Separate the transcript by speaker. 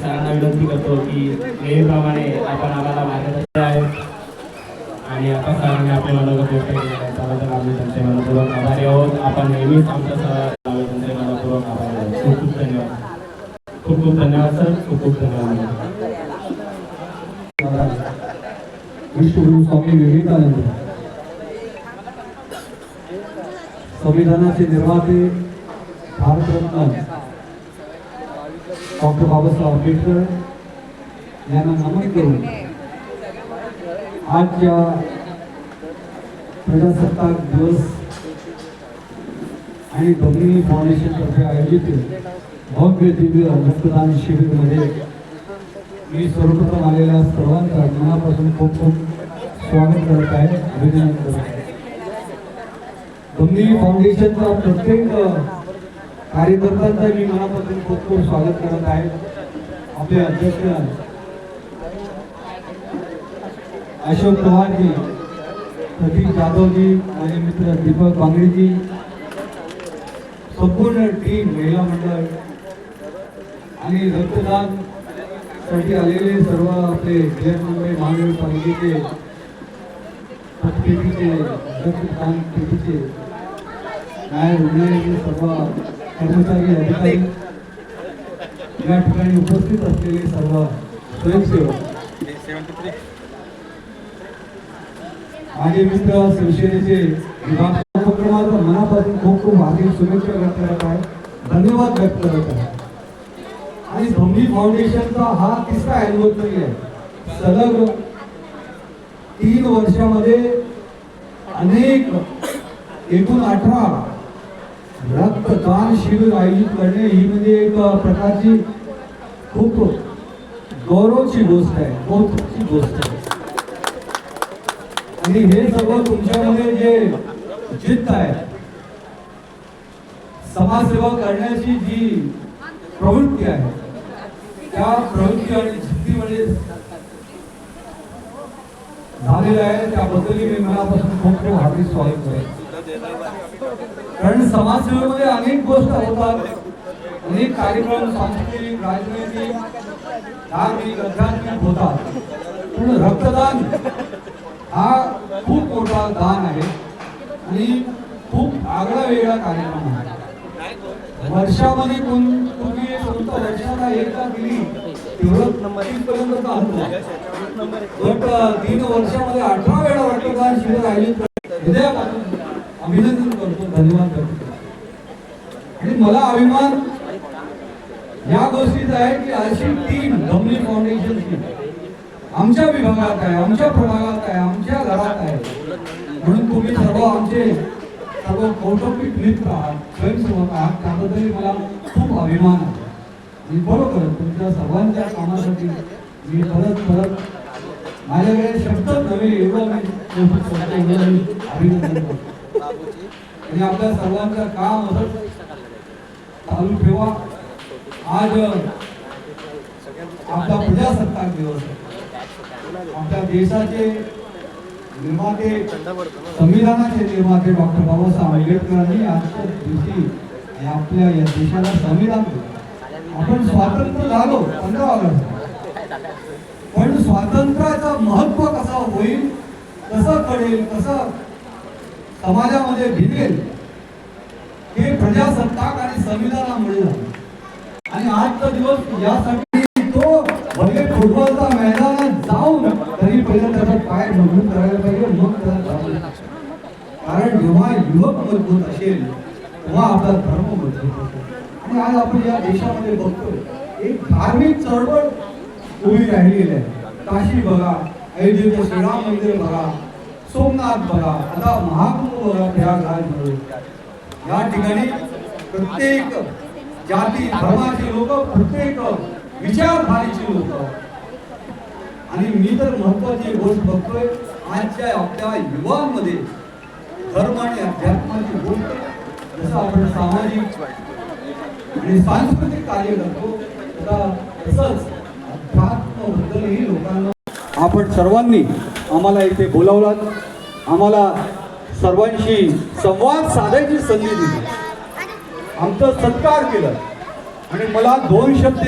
Speaker 1: सरांना विनंती करतो की नेहमीप्रमाणे आपण आम्हाला मार्गदर्शन आहे आणि आता सरांनी आपले मनोगत व्यक्त केले आहे त्याबद्दल आम्ही त्यांचे मनपूर्वक आभारी आहोत. आपण नेहमीच आमचं सर आम्ही त्यांचे मनपूर्वक आभारी आहोत. खूप खूप धन्यवाद. खूप खूप धन्यवाद सर. खूप खूप धन्यवाद.
Speaker 2: विश्वगुरु स्वामी विवेकानंद संविधानाचे निर्माते भारतरत्न डॉक्टर बाबासाहेब आंबेडकर यांना नमन करून आजच्या प्रजासत्ताक दिवस आणि डोंबिवली फाउंडेशन तर्फे आयोजित भव्य दिव्य रक्तदान शिबिरमध्ये मी सर्वप्रथम आलेल्या सर्वांचा मनापासून खूप खूप स्वागत करत आहे, अभिनंदन करत आहे. डोंबिवली फाउंडेशनचा प्रत्येक कार्यकर्त्यांचा मी मनापासून खूप खूप स्वागत करत आहे. आपले अध्यक्ष अशोक पवारजी, सतीश जाधवजी, माझे मित्र दीपक बांगडेजी, संपूर्ण टीम, महिला मंडळ आणि रक्तदान साठी आलेले सर्व आपले मुंबई महानगरपालिकेचे पेटीचे रक्तदान पेटीचे न्याय रुग्णालयाचे सर्व कर्मचारी अधिकारी, या ठिकाणी उपस्थित असलेले सर्व स्वयंसेवक, माझे मित्र शिवसेनेचे विभाग उपक्रमाचा मनापासून खूप खूप हार्दिक शुभेच्छा व्यक्त करत आहे, धन्यवाद व्यक्त करत आहे. आणि डोंबिवली फाउंडेशनचा हा तिसरा अॅनिव्हर्सरी आहे. सलग 3 वर्षामध्ये अनेक एकूण 18 रक्तदान शिबिर आयोजित करणे ही म्हणजे एक प्रकारची खूप गौरवची गोष्ट आहे, कौतुकाची गोष्ट आहे. आणि हे सगळं तुमच्यामध्ये जे जिद्द आहे, समाजसेवा करण्याची जी प्रवृत्ती आहे, त्या प्रवृत्ती आणि जिद्दीमध्ये झालेलं आहे, त्याबद्दल मी मनापासून खूप खूप हार्दिक स्वागत करतो. कारण समाजसेवेमध्ये अनेक गोष्टी होतात, अनेक कार्यक्रम सांस्कृतिक, राजनैतिक, धार्मिक, आध्यात्मिक होतात, पण रक्तदान हा खूप मोठा दान आहे आणि खूप आगळा वेगळा कार्यक्रम आहे. वर्षामध्ये तुम्ही कोणत्या वर्षाला एकदा दिली तेवढं पर्यंत बट 3 वर्षामध्ये 18 वेळा रक्तदान शिबिर आयोजित हृदयापासून अभिनंदन करतो, धन्यवाद करतो. आणि मला अभिमान या गोष्टीचा आहे की अशी टीम डोंबिवली फाउंडेशनची आमच्या विभागात आहे, आमच्या प्रभागात आहे, आमच्या घरात आहे. म्हणून तुम्ही सर्व आमचे सर्व कौटुंबिक मित्र आहात, स्वयंसेवक आहात, त्याबद्दल मला खूप अभिमान आहे. आणि बरोबर तुमच्या सर्वांच्या कामासाठी मी परत माझ्याकडे शब्द नव्हे एवढं मी अभिनंदन करतो. आणि आपल्या सर्वांचं काम असं चालू ठेवा. आज आपला प्रजासत्ताक दिवस आहे. आपल्या देशाचे निर्माते, संविधानाचे निर्माते डॉक्टर बाबासाहेब आंबेडकरांनी आजच्या दिवशी आपल्या या देशाला संविधान दिलं. आपण स्वातंत्र्य झालो 15 ऑगस्ट, पण स्वातंत्र्याचं महत्व कसं होईल, कसं कळेल, कसं समाजामध्ये भिनेल, हे प्रजासत्ताक आणि संविधानामुळे झालं. आणि आजचा दिवस यासाठी तो भले फुटबॉलचा मैदानात जाऊन तरी पहिला त्याचा पाय मजबूत करायला पाहिजे, मग त्याला जाऊ. कारण जेव्हा युवक मजबूत असेल तेव्हा आपला धर्म मजबूत असेल. आणि आज आपण या देशामध्ये बघतोय एक धार्मिक चळवळ उभी राहिलेली आहे. काशी बघा, अयोध्येचं श्रीराम मंदिर बघा, सोमनाथ बघा, आता महाकुंभ बघा प्रयागराजमध्ये. या ठिकाणी प्रत्येक जाती धर्माचे लोक, प्रत्येक विचारधारेचे लोक. आणि मी तर महत्वाची गोष्ट बघतोय आजच्या आपल्या युवांमध्ये धर्म आणि अध्यात्माची गोष्ट, जसं आपण सामाजिक आणि सांस्कृतिक कार्य करतो तसंच अध्यात्माबद्दलही लोकांना आपण सर्वांनी आम्हाला इथे बोलावलात, आम्हाला सर्वांशी संवाद साधायची संधी दिली, आमचा सत्कार केला. आणि मला 2 शब्द